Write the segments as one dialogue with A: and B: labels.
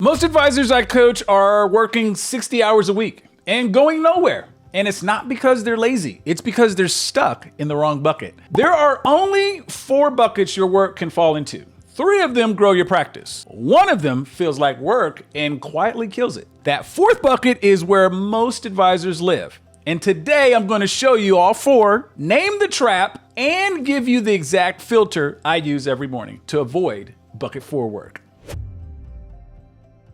A: Most advisors I coach are working 60 hours a week and going nowhere. And it's not because they're lazy. It's because they're stuck in the wrong bucket. There are only 4 buckets your work can fall into. 3 of them grow your practice. 1 of them feels like work and quietly kills it. That 4th bucket is where most advisors live. And today I'm going to show you all 4, name the trap, and give you the exact filter I use every morning to avoid bucket 4 work.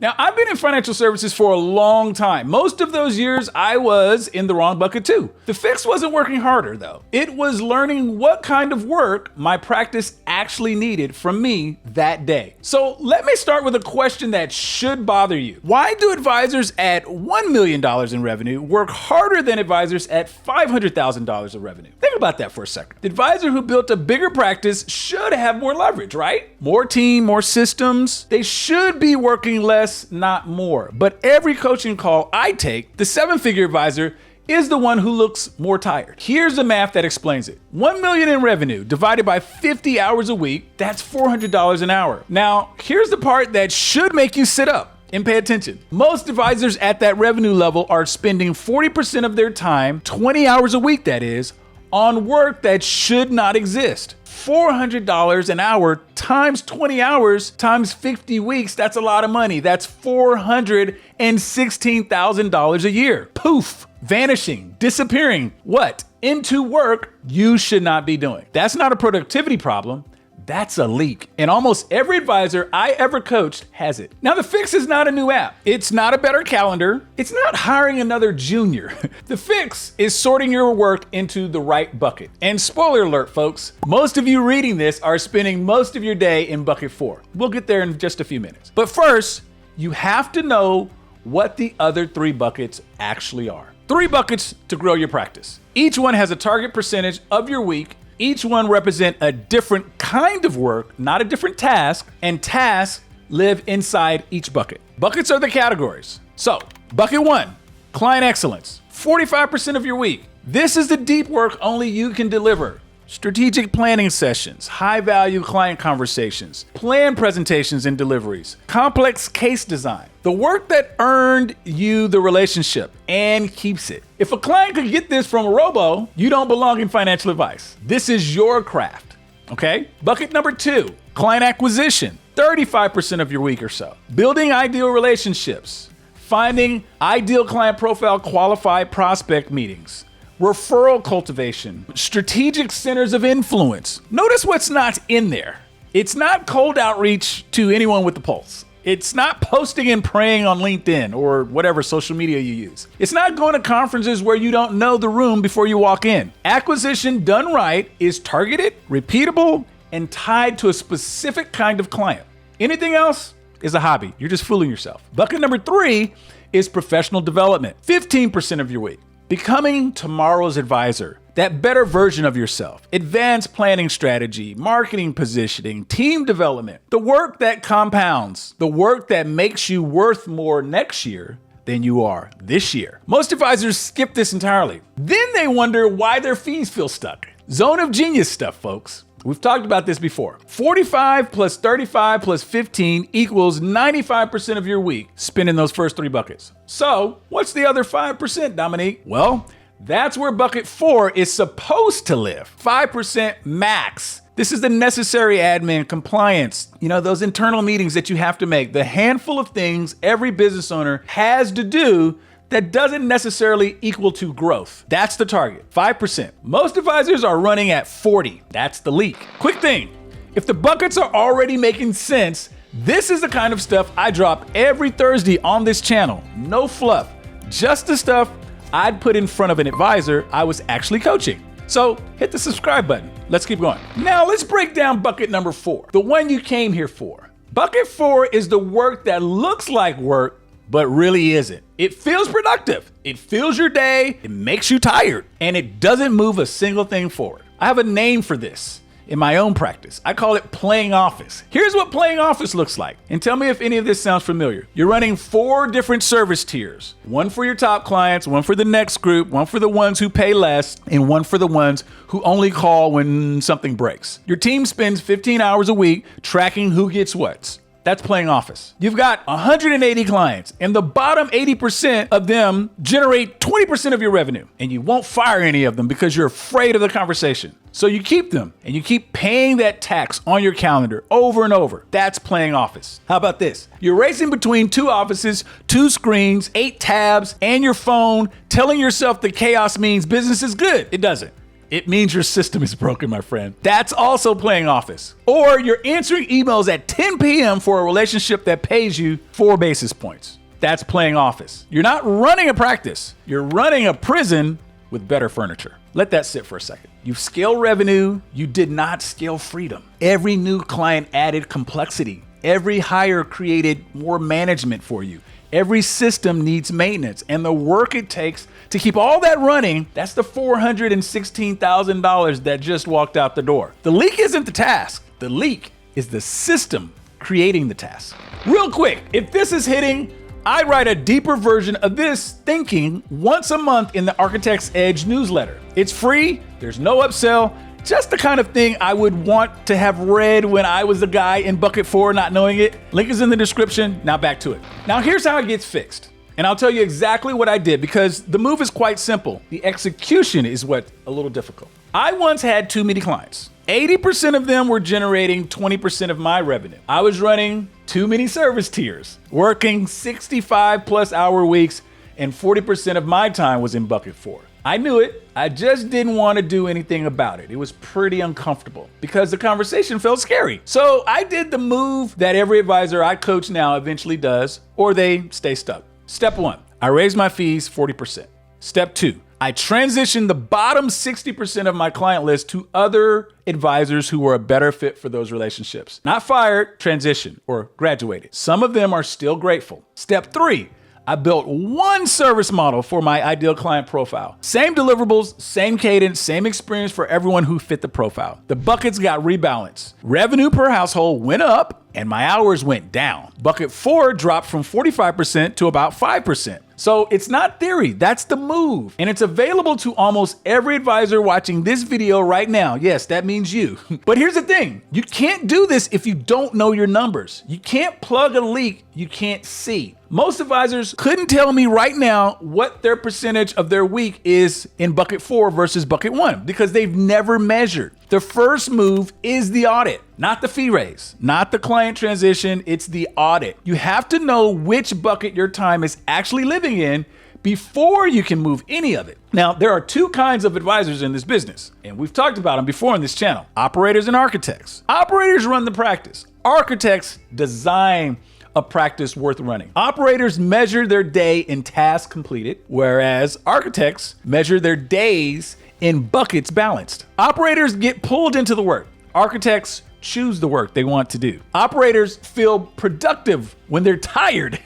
A: Now, I've been in financial services for a long time. Most of those years, I was in the wrong bucket too. The fix wasn't working harder though. It was learning what kind of work my practice actually needed from me that day. So let me start with a question that should bother you. Why do advisors at $1 million in revenue work harder than advisors at $500,000 of revenue? Think about that for a second. The advisor who built a bigger practice should have more leverage, right? More team, more systems. They should be working less, not more. But every coaching call I take, the 7-figure advisor is the one who looks more tired. Here's the math that explains it. 1 million in revenue divided by 50 hours a week, that's $400 an hour. Now, here's the part that should make you sit up and pay attention. Most advisors at that revenue level are spending 40% of their time, 20 hours a week that is, on work that should not exist. $400 an hour times 20 hours times 50 weeks, that's a lot of money. That's $416,000 a year. Poof, vanishing, disappearing. What? Into work you should not be doing. That's not a productivity problem. That's a leak. And almost every advisor I ever coached has it. Now, the fix is not a new app. It's not a better calendar. It's not hiring another junior. The fix is sorting your work into the right bucket. And spoiler alert, folks, most of you reading this are spending most of your day in bucket 4. We'll get there in just a few minutes. But first, you have to know what the other 3 buckets actually are. 3 buckets to grow your practice. Each one has a target percentage of your week. Each one represent a different kind of work, not a different task, and tasks live inside each bucket. Buckets are the categories. So, bucket 1, client excellence, 45% of your week. This is the deep work only you can deliver. Strategic planning sessions, high-value client conversations, plan presentations and deliveries, complex case design. The work that earned you the relationship and keeps it. If a client could get this from a robo, you don't belong in financial advice. This is your craft, okay? Bucket number 2, client acquisition, 35% of your week or so. Building ideal relationships, finding ideal client profile qualified prospect meetings, referral cultivation, strategic centers of influence. Notice what's not in there. It's not cold outreach to anyone with the pulse. It's not posting and praying on LinkedIn or whatever social media you use. It's not going to conferences where you don't know the room before you walk in. Acquisition done right is targeted, repeatable, and tied to a specific kind of client. Anything else is a hobby. You're just fooling yourself. Bucket number 3 is professional development, 15% of your week. Becoming tomorrow's advisor, that better version of yourself, advanced planning strategy, marketing positioning, team development, the work that compounds, the work that makes you worth more next year than you are this year. Most advisors skip this entirely. Then they wonder why their fees feel stuck. Zone of genius stuff, folks. We've talked about this before. 45 plus 35 plus 15 equals 95% of your week spent in those first 3 buckets. So what's the other 5%, Dominique? Well, that's where bucket 4 is supposed to live. 5% max. This is the necessary admin compliance, those internal meetings that you have to make, the handful of things every business owner has to do that doesn't necessarily equal to growth. That's the target, 5%. Most advisors are running at 40. That's the leak. Quick thing, if the buckets are already making sense, this is the kind of stuff I drop every Thursday on this channel. No fluff, just the stuff I'd put in front of an advisor I was actually coaching. So hit the subscribe button. Let's keep going. Now let's break down bucket number 4, the one you came here for. Bucket 4 is the work that looks like work, but really isn't. It feels productive. It fills your day. It makes you tired. And it doesn't move a single thing forward. I have a name for this in my own practice. I call it playing office. Here's what playing office looks like. And tell me if any of this sounds familiar. You're running 4 different service tiers. One for your top clients, one for the next group, one for the ones who pay less, and one for the ones who only call when something breaks. Your team spends 15 hours a week tracking who gets what. That's playing office. You've got 180 clients, and the bottom 80% of them generate 20% of your revenue, and you won't fire any of them because you're afraid of the conversation. So you keep them, and you keep paying that tax on your calendar over and over. That's playing office. How about this? You're racing between 2 offices, 2 screens, 8 tabs, and your phone, telling yourself that chaos means business is good. It doesn't. It means your system is broken, my friend. That's also playing office. Or you're answering emails at 10 p.m. for a relationship that pays you 4 basis points. That's playing office. You're not running a practice. You're running a prison with better furniture. Let that sit for a second. You've scaled revenue. You did not scale freedom. Every new client added complexity. Every hire created more management for you. Every system needs maintenance, and the work it takes to keep all that running, that's the $416,000 that just walked out the door. The leak isn't the task. The leak is the system creating the task. Real quick, if this is hitting, I write a deeper version of this thinking once a month in the Architect's Edge newsletter. It's free, there's no upsell, just the kind of thing I would want to have read when I was the guy in bucket 4 not knowing it. Link is in the description. Now back to it. Now here's how it gets fixed. And I'll tell you exactly what I did because the move is quite simple. The execution is what's a little difficult. I once had too many clients. 80% of them were generating 20% of my revenue. I was running too many service tiers, working 65 plus hour weeks, and 40% of my time was in bucket 4. I knew it. I just didn't want to do anything about it. It was pretty uncomfortable because the conversation felt scary. So I did the move that every advisor I coach now eventually does, or they stay stuck. Step 1, I raised my fees 40%. Step 2, I transitioned the bottom 60% of my client list to other advisors who were a better fit for those relationships. Not fired, transitioned, or graduated. Some of them are still grateful. Step 3, I built one service model for my ideal client profile. Same deliverables, same cadence, same experience for everyone who fit the profile. The buckets got rebalanced. Revenue per household went up and my hours went down. Bucket 4 dropped from 45% to about 5%. So it's not theory, that's the move. And it's available to almost every advisor watching this video right now. Yes, that means you. But here's the thing, you can't do this if you don't know your numbers. You can't plug a leak you can't see. Most advisors couldn't tell me right now what their percentage of their week is in bucket 4 versus bucket 1 because they've never measured. The first move is the audit, not the fee raise, not the client transition, it's the audit. You have to know which bucket your time is actually living in before you can move any of it. Now, there are 2 kinds of advisors in this business, and we've talked about them before on this channel, operators and architects. Operators run the practice. Architects design a practice worth running. Operators measure their day in tasks completed, whereas architects measure their days in buckets balanced. Operators get pulled into the work. Architects choose the work they want to do. Operators feel productive when they're tired.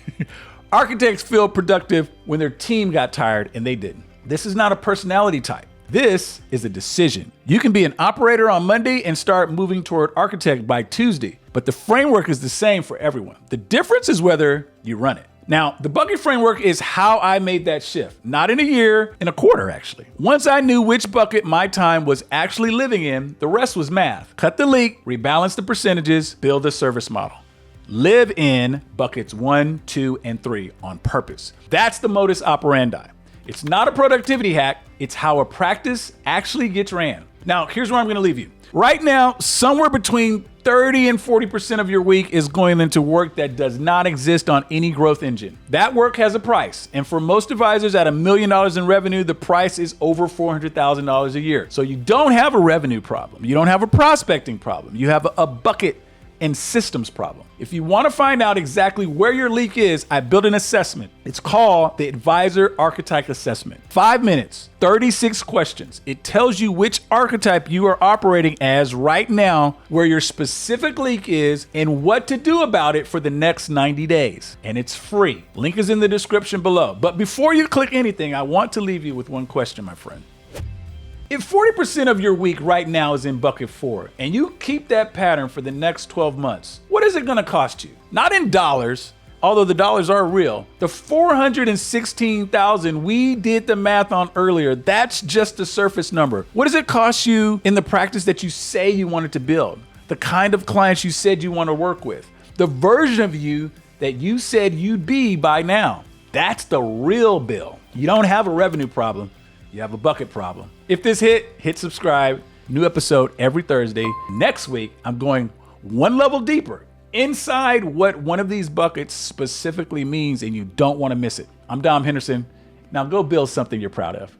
A: Architects feel productive when their team got tired and they didn't. This is not a personality type. This is a decision. You can be an operator on Monday and start moving toward architect by Tuesday, but the framework is the same for everyone. The difference is whether you run it. Now, the bucket framework is how I made that shift. Not in a year, in a quarter actually. Once I knew which bucket my time was actually living in, the rest was math. Cut the leak, rebalance the percentages, build a service model. Live in buckets 1, 2, and 3 on purpose. That's the modus operandi. It's not a productivity hack, it's how a practice actually gets ran. Now, here's where I'm gonna leave you. Right now, somewhere between 30 and 40% of your week is going into work that does not exist on any growth engine. That work has a price, and for most advisors at $1 million in revenue, the price is over $400,000 a year. So you don't have a revenue problem, you don't have a prospecting problem, you have a bucket and systems problem. If you want to find out exactly where your leak is, I built an assessment. It's called the Advisor Archetype Assessment. 5 minutes, 36 questions. It tells you which archetype you are operating as right now, where your specific leak is, and what to do about it for the next 90 days. And it's free. Link is in the description below. But before you click anything, I want to leave you with one question, my friend. If 40% of your week right now is in bucket 4 and you keep that pattern for the next 12 months, what is it going to cost you? Not in dollars, although the dollars are real. The $416,000 we did the math on earlier, that's just the surface number. What does it cost you in the practice that you say you wanted to build? The kind of clients you said you want to work with? The version of you that you said you'd be by now. That's the real Bill. You don't have a revenue problem. You have a bucket problem. If this hit subscribe. New episode every Thursday. Next week, I'm going one level deeper inside what one of these buckets specifically means, and you don't want to miss it. I'm Dom Henderson. Now go build something you're proud of.